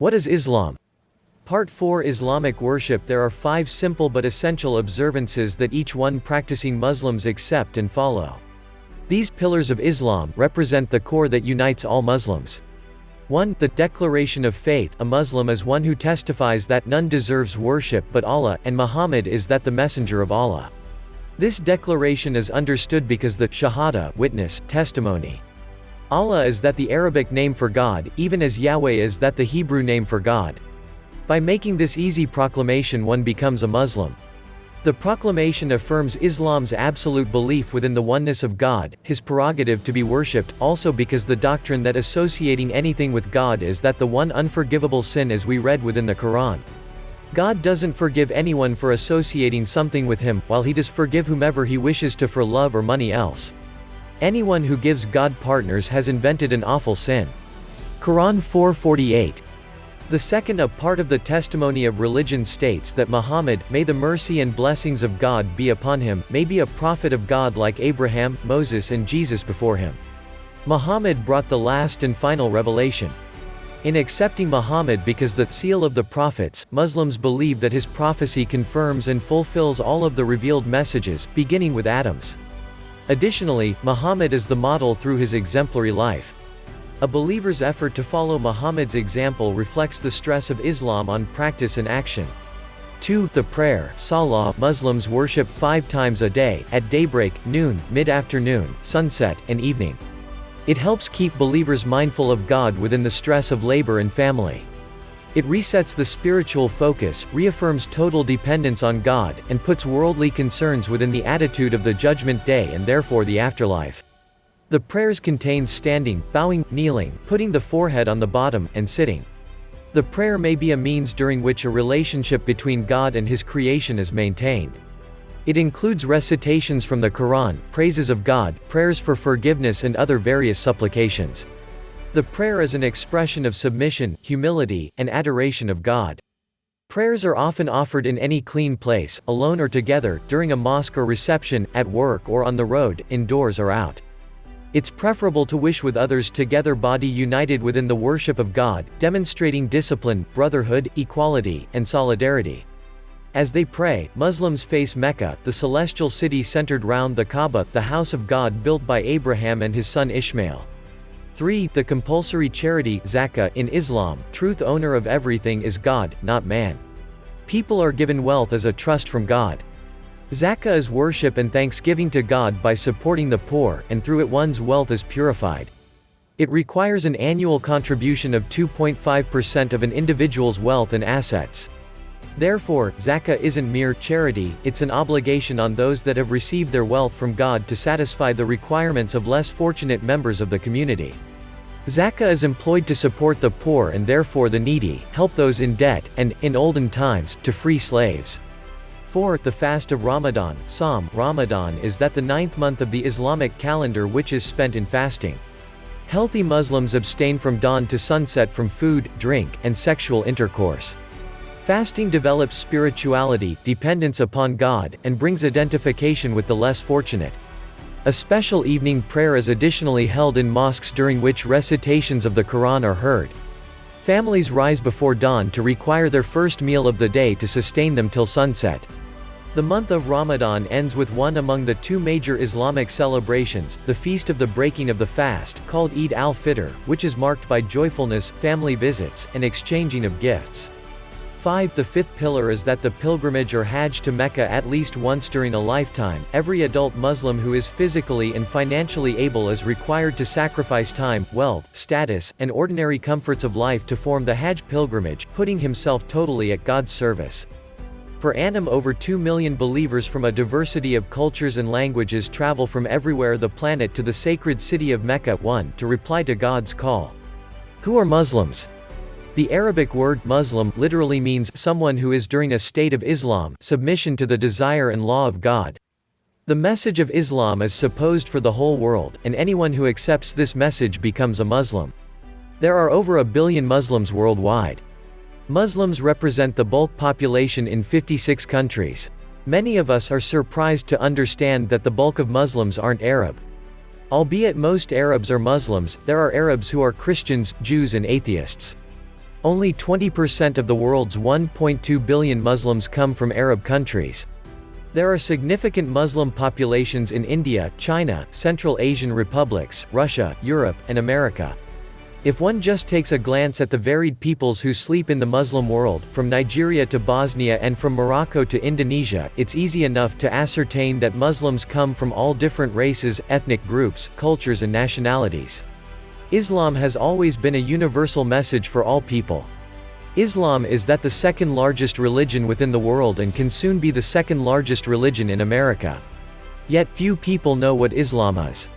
What is Islam? Part 4 Islamic worship. There are 5 simple but essential observances that each one practicing Muslims accept and follow. These pillars of Islam represent the core that unites all Muslims. 1. The Declaration of Faith. A Muslim is one who testifies that none deserves worship but Allah, and Muhammad is that the messenger of Allah. This declaration is understood because the Shahada, witness, testimony. Allah is that the Arabic name for God, even as Yahweh is that the Hebrew name for God. By making this easy proclamation one becomes a Muslim. The proclamation affirms Islam's absolute belief within the oneness of God, His prerogative to be worshipped, also because the doctrine that associating anything with God is that the one unforgivable sin as we read within the Quran. God doesn't forgive anyone for associating something with Him, while He does forgive whomever He wishes to for love or money else. Anyone who gives God partners has invented an awful sin. Quran 4:48. The second a part of the testimony of religion states that Muhammad, may the mercy and blessings of God be upon him, may be a prophet of God like Abraham, Moses and Jesus before him. Muhammad brought the last and final revelation. In accepting Muhammad because the seal of the prophets, Muslims believe that his prophecy confirms and fulfills all of the revealed messages, beginning with Adam's. Additionally, Muhammad is the model through his exemplary life. A believer's effort to follow Muhammad's example reflects the stress of Islam on practice and action. 2. The prayer, Salah. Muslims worship 5 times a day, at daybreak, noon, mid-afternoon, sunset, and evening. It helps keep believers mindful of God within the stress of labor and family. It resets the spiritual focus, reaffirms total dependence on God, and puts worldly concerns within the attitude of the judgment day and therefore the afterlife. The prayers contain standing, bowing, kneeling, putting the forehead on the bottom, and sitting. The prayer may be a means during which a relationship between God and His creation is maintained. It includes recitations from the Quran, praises of God, prayers for forgiveness and other various supplications. The prayer is an expression of submission, humility, and adoration of God. Prayers are often offered in any clean place, alone or together, during a mosque or reception, at work or on the road, indoors or out. It's preferable to wish with others together, body united within the worship of God, demonstrating discipline, brotherhood, equality, and solidarity. As they pray, Muslims face Mecca, the celestial city centered round the Kaaba, the house of God built by Abraham and his son Ishmael. 3. The compulsory charity, Zakah. In Islam, truth owner of everything is God, not man. People are given wealth as a trust from God. Zakah is worship and thanksgiving to God by supporting the poor, and through it one's wealth is purified. It requires an annual contribution of 2.5% of an individual's wealth and assets. Therefore, Zakah isn't mere charity, it's an obligation on those that have received their wealth from God to satisfy the requirements of less fortunate members of the community. Zakah is employed to support the poor and therefore the needy, help those in debt, and, in olden times, to free slaves. 4. The fast of Ramadan, Psalm. Ramadan is that the 9th month of the Islamic calendar which is spent in fasting. Healthy Muslims abstain from dawn to sunset from food, drink, and sexual intercourse. Fasting develops spirituality, dependence upon God, and brings identification with the less fortunate. A special evening prayer is additionally held in mosques during which recitations of the Quran are heard. Families rise before dawn to require their first meal of the day to sustain them till sunset. The month of Ramadan ends with one among the 2 major Islamic celebrations, the Feast of the Breaking of the Fast, called Eid al-Fitr, which is marked by joyfulness, family visits, and exchanging of gifts. 5. The 5th pillar is that the pilgrimage or Hajj to Mecca at least once during a lifetime. Every adult Muslim who is physically and financially able is required to sacrifice time, wealth, status, and ordinary comforts of life to form the Hajj pilgrimage, putting himself totally at God's service. Per annum over 2 million believers from a diversity of cultures and languages travel from everywhere the planet to the sacred city of Mecca. 1. To reply to God's call. Who are Muslims? The Arabic word Muslim literally means someone who is during a state of Islam, submission to the desire and law of God. The message of Islam is supposed for the whole world, and anyone who accepts this message becomes a Muslim. There are over 1 billion Muslims worldwide. Muslims represent the bulk population in 56 countries. Many of us are surprised to understand that the bulk of Muslims aren't Arab. Albeit most Arabs are Muslims, there are Arabs who are Christians, Jews and atheists. Only 20% of the world's 1.2 billion Muslims come from Arab countries. There are significant Muslim populations in India, China, Central Asian republics, Russia, Europe, and America. If one just takes a glance at the varied peoples who sleep in the Muslim world, from Nigeria to Bosnia and from Morocco to Indonesia, it's easy enough to ascertain that Muslims come from all different races, ethnic groups, cultures and nationalities. Islam has always been a universal message for all people. Islam is the second largest religion within the world and can soon be the second largest religion in America. Yet few people know what Islam is.